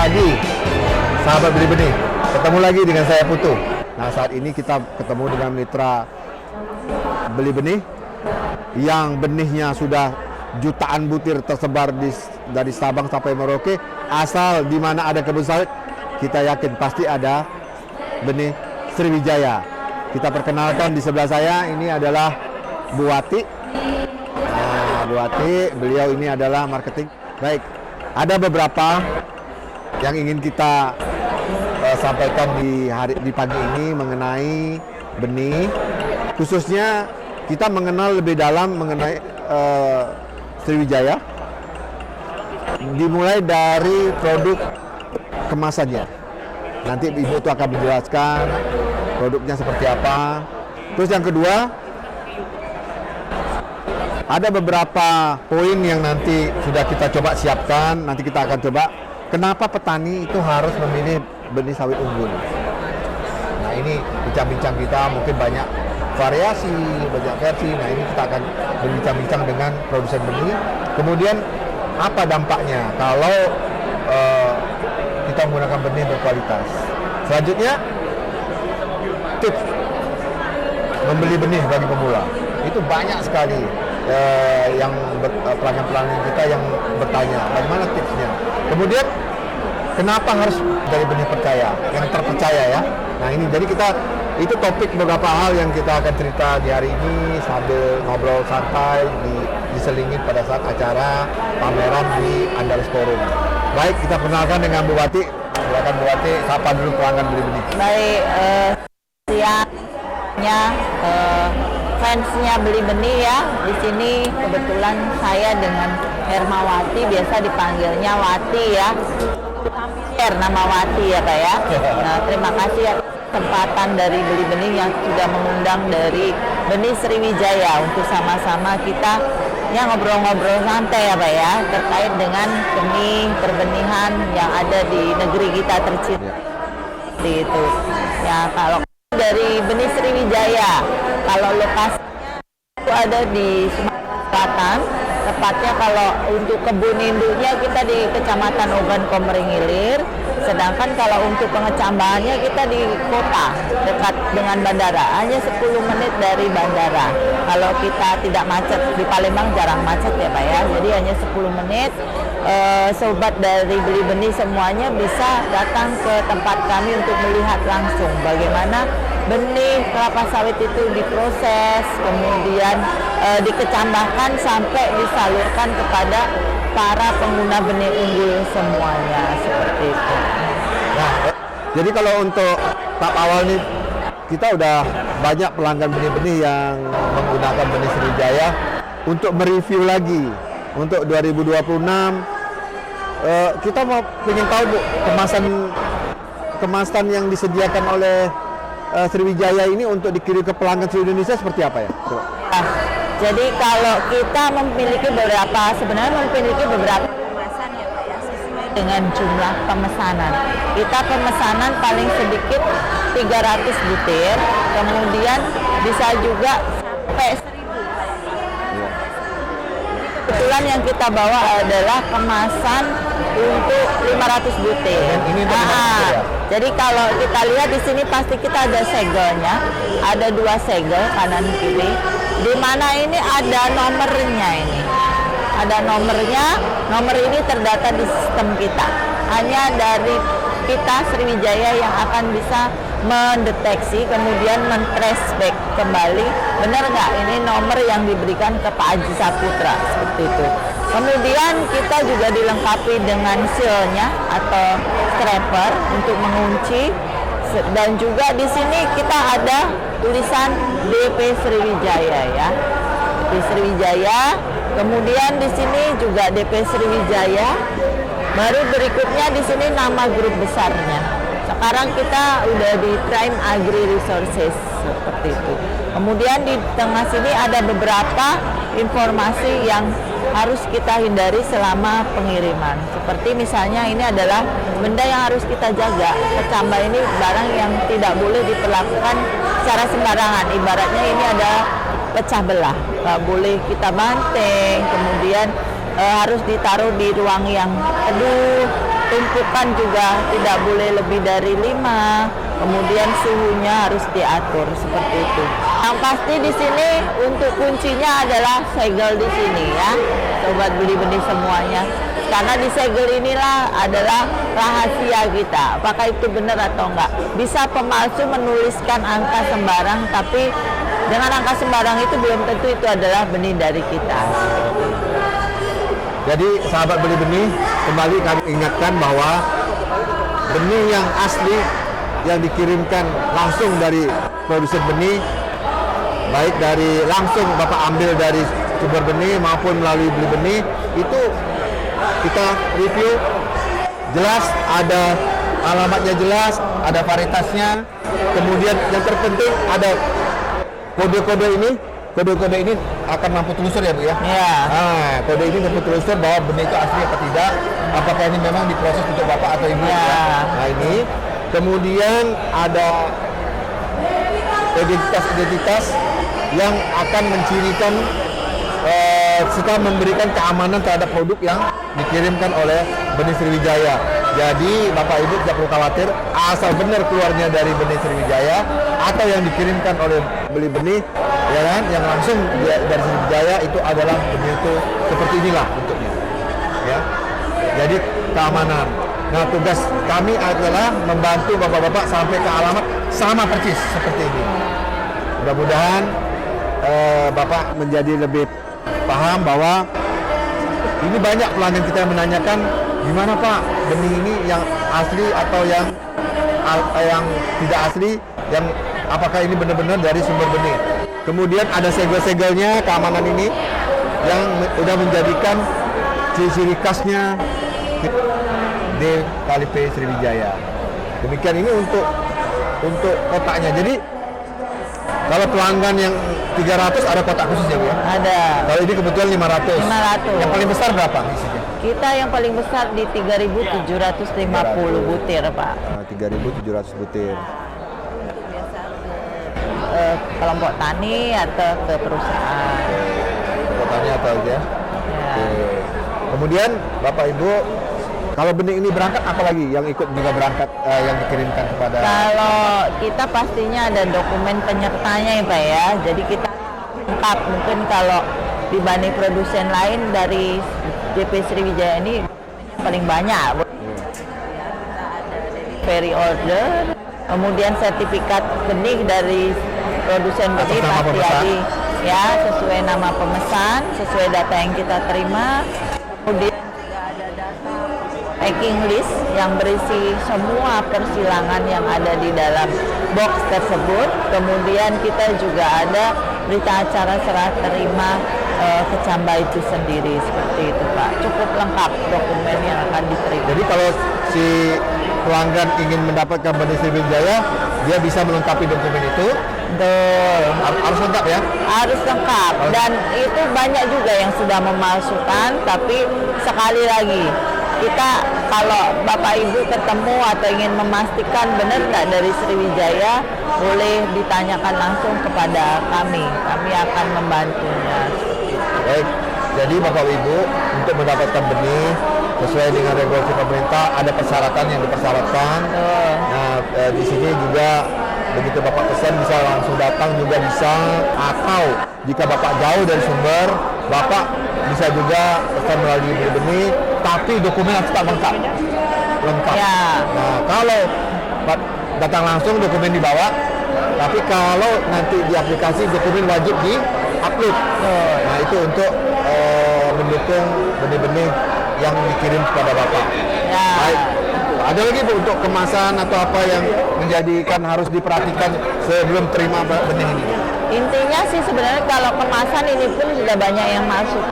pagi, sahabat beli benih. Ketemu lagi dengan saya Putu. Nah, saat ini kita ketemu dengan mitra beli benih yang benihnya sudah jutaan butir tersebar dari Sabang sampai Merauke. Asal di mana ada kebun sawit, kita yakin pasti ada benih Sriwijaya. Kita perkenalkan di sebelah saya, ini adalah Bu Wati. Nah, Bu Wati, beliau ini adalah marketing. Baik, ada beberapa yang ingin kita sampaikan di pagi ini mengenai benih. Khususnya kita mengenal lebih dalam mengenai Sriwijaya. Dimulai dari produk kemasannya. Nanti Ibu itu akan menjelaskan produknya seperti apa. Terus yang kedua, ada beberapa poin yang nanti sudah kita coba siapkan. Nanti kita akan coba kenapa petani itu harus memilih benih sawit unggul. Nah, ini bincang-bincang kita, mungkin banyak variasi, banyak versi. Nah, ini kita akan berbincang-bincang dengan produsen benih. Kemudian apa dampaknya kalau kita menggunakan benih berkualitas. Selanjutnya, tips membeli benih bagi pemula. Itu banyak sekali yang pelanggan-pelanggan kita yang bertanya, bagaimana tipsnya. Kemudian, kenapa harus dari benih percaya, yang terpercaya ya. Nah, ini jadi itu topik beberapa hal yang kita akan cerita di hari ini sambil ngobrol santai diselingin pada saat acara pameran di Andalus Forum. Baik, kita kenalkan dengan Bu Wati. Silakan Bu Wati, sapa dulu pelanggan beli benih. Baik, siangnya fansnya beli benih ya. Di sini kebetulan saya dengan Hermawati, biasa dipanggilnya Wati ya. Nama Wati ya Pak ya. Nah, terima kasih ya kesempatan dari beli benih yang sudah mengundang dari benih Sriwijaya untuk sama-sama kita ya ngobrol-ngobrol santai ya Pak ya terkait dengan benih perbenihan yang ada di negeri kita tercinta. Seperti itu. Ya, kalau dari benih Sriwijaya, kalau lokasinya itu ada di Sumatera Selatan, tepatnya kalau untuk kebun induknya kita di Kecamatan Ogan Komering Ilir, sedangkan kalau untuk pengecambahannya kita di kota dekat dengan bandara, hanya 10 menit dari bandara. Kalau kita tidak macet, di Palembang jarang macet ya Pak ya, jadi hanya 10 menit. Sobat dari beli benih semuanya bisa datang ke tempat kami untuk melihat langsung bagaimana benih kelapa sawit itu diproses, kemudian dikecambahkan sampai disalurkan kepada para pengguna benih unggul semuanya, seperti itu. Nah, jadi kalau untuk tahap awal nih, kita udah banyak pelanggan benih-benih yang menggunakan benih Sriwijaya. Untuk mereview lagi untuk 2026, kita ingin tahu Bu, kemasan yang disediakan oleh Sriwijaya ini untuk dikirim ke pelanggan seluruh Indonesia seperti apa ya? Nah, jadi kalau kita memiliki beberapa kemasan ya Pak ya, sesuai dengan jumlah pemesanan. Kita pemesanan paling sedikit 300 butir, kemudian bisa juga sampai 1000. Kebetulan yang kita bawa adalah kemasan untuk 500 butir. Jadi kalau kita lihat di sini pasti kita ada segelnya, ada 2 segel kanan kiri. Di mana ini ada nomornya ini. Ada nomornya, nomor ini terdata di sistem kita. Hanya dari kita Sriwijaya yang akan bisa mendeteksi, kemudian men-trace back kembali, benar nggak ini nomor yang diberikan ke Pak Haji Saputra, seperti itu. Kemudian kita juga dilengkapi dengan seal-nya atau strapper untuk mengunci, dan juga di sini kita ada tulisan DP Sriwijaya ya, DP Sriwijaya. Kemudian di sini juga DP Sriwijaya. Baru berikutnya di sini nama grup besarnya. Sekarang kita udah di Prime Agri Resources, seperti itu. Kemudian di tengah sini ada beberapa informasi yang harus kita hindari selama pengiriman. Seperti misalnya ini adalah benda yang harus kita jaga. Kecambah ini barang yang tidak boleh diperlakukan secara sembarangan. Ibaratnya ini ada pecah belah, nggak boleh kita banting. Kemudian harus ditaruh di ruang yang teduh, tumpukan juga tidak boleh lebih dari 5, kemudian suhunya harus diatur seperti itu. Yang pasti di sini untuk kuncinya adalah segel di sini ya, sobat beli benih semuanya. Karena di segel inilah adalah rahasia kita. Apakah itu benar atau enggak? Bisa pemalsu menuliskan angka sembarang, tapi dengan angka sembarang itu belum tentu itu adalah benih dari kita. Jadi sahabat beli benih, kembali kami ingatkan bahwa benih yang asli yang dikirimkan langsung dari produsen benih, baik dari langsung Bapak ambil dari sumber benih maupun melalui beli benih, itu kita review jelas, ada alamatnya jelas, ada varietasnya, kemudian yang terpenting ada kode-kode ini. Kode-kode ini akan mampu telusur ya Bu ya? Iya. Nah, kode ini mampu telusur bahwa benih itu asli atau tidak, apakah ini memang diproses untuk Bapak atau Ibu Ya. ya. Nah ini, kemudian ada identitas-identitas yang akan mencirikan serta memberikan keamanan terhadap produk yang dikirimkan oleh benih Sriwijaya. Jadi Bapak Ibu tidak perlu khawatir asal benar keluarnya dari benih Sriwijaya atau yang dikirimkan oleh beli benih, ya kan, yang langsung dari Sriwijaya itu adalah benih itu seperti inilah bentuknya, ya. Jadi keamanan. Nah tugas kami adalah membantu bapak-bapak sampai ke alamat sama persis seperti ini. Mudah-mudahan Bapak menjadi lebih paham bahwa ini banyak pelanggan kita yang menanyakan gimana Pak benih ini yang asli atau yang tidak asli, yang apakah ini benar-benar dari sumber benih. Kemudian ada segel-segelnya, keamanan ini yang sudah menjadikan ciri khasnya DKLP Sriwijaya. Demikian ini untuk kotaknya. Jadi kalau pelanggan yang 300 ada kotak khusus ya Bu ya? Ada. Kalau ini kebetulan 500. 500. Yang paling besar berapa isinya? Kita yang paling besar di 3.750 butir, Pak. 3.700 butir. Kelompok tani atau ke perusahaan. Kotaknya atau aja? Ya. Oke. Kemudian Bapak Ibu, kalau benih ini berangkat, apalagi yang ikut juga berangkat yang dikirimkan kepada? Kalau kita pastinya ada dokumen penyertanya ya Pak ya. Jadi kita lengkap. Mungkin kalau dibanding produsen lain dari JP Sriwijaya ini paling banyak. Delivery order, kemudian sertifikat benih dari produsen benih Atas nama pasti pemesan. ada ya, sesuai nama pemesan, sesuai data yang kita terima. Kemudian packing list yang berisi semua persilangan yang ada di dalam box tersebut. Kemudian kita juga ada berita acara serah terima kecamba itu sendiri, seperti itu Pak. Cukup lengkap dokumen yang akan diterima. Jadi kalau si pelanggan ingin mendapatkan benih Sriwijaya, dia bisa melengkapi dokumen itu. Betul. Harus lengkap ya? Harus lengkap, dan itu banyak juga yang sudah memalsukan. Tapi sekali lagi, kita kalau Bapak Ibu ketemu atau ingin memastikan benar nggak dari Sriwijaya, boleh ditanyakan langsung kepada kami akan membantunya. Baik, jadi Bapak Ibu untuk mendapatkan benih sesuai dengan regulasi pemerintah ada persyaratan yang dipersyaratkan. Nah di sini juga begitu Bapak pesan bisa langsung datang juga bisa, atau jika Bapak jauh dari sumber, Bapak bisa juga pesan melalui beli benih, tapi dokumen harus tetap lengkap. Ya. Nah kalau datang langsung dokumen dibawa, tapi kalau nanti di aplikasi dokumen wajib di-upload. Nah itu untuk mendukung benih-benih yang dikirim kepada Bapak. Ya. Baik. Ada lagi Bu untuk kemasan atau apa yang menjadikan harus diperhatikan sebelum terima benih ini? Intinya sih sebenarnya kalau kemasan ini pun sudah banyak yang masuk.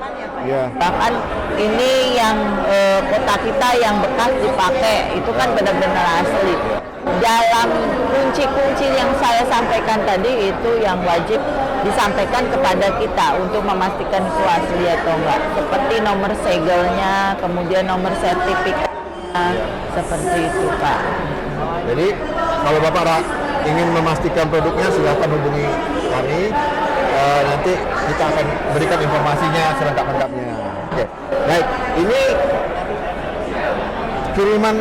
Iya. Bahkan ini yang kotak kita yang bekas dipakai itu kan benar-benar asli. Dalam kunci-kunci yang saya sampaikan tadi itu yang wajib disampaikan kepada kita untuk memastikan itu asli atau enggak. Seperti nomor segelnya, kemudian nomor sertifikatnya, seperti itu Pak. Jadi kalau Bapak ingin memastikan produknya silahkan hubungi kami. Nanti kita akan berikan informasinya selengkap-lengkapnya. Oke. Baik, ini pengiriman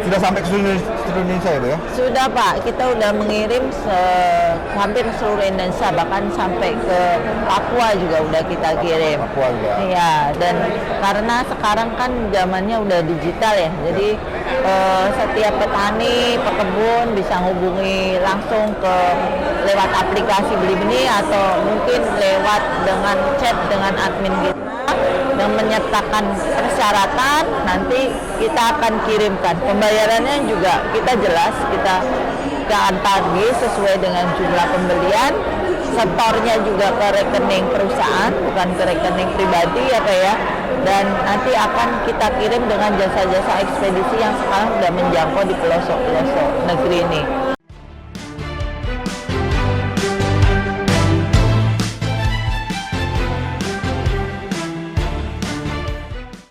sudah sampai ke seluruh Indonesia ya Bu ya? Sudah Pak, kita udah mengirim hampir seluruh Indonesia, bahkan sampai ke Papua juga udah kita kirim. Papua juga. Iya, dan karena sekarang kan zamannya udah digital ya, jadi setiap petani, pekebun bisa hubungi langsung ke lewat aplikasi Beli Benih atau mungkin lewat dengan chat dengan admin kita yang menyertakan persyaratan, nanti kita akan kirimkan. Pembayarannya juga kita jelas, kita akan tagih sesuai dengan jumlah pembelian, setornya juga ke rekening perusahaan, bukan ke rekening pribadi ya Pak ya. Dan nanti akan kita kirim dengan jasa-jasa ekspedisi yang sekarang sudah menjangkau di pelosok-pelosok negeri ini.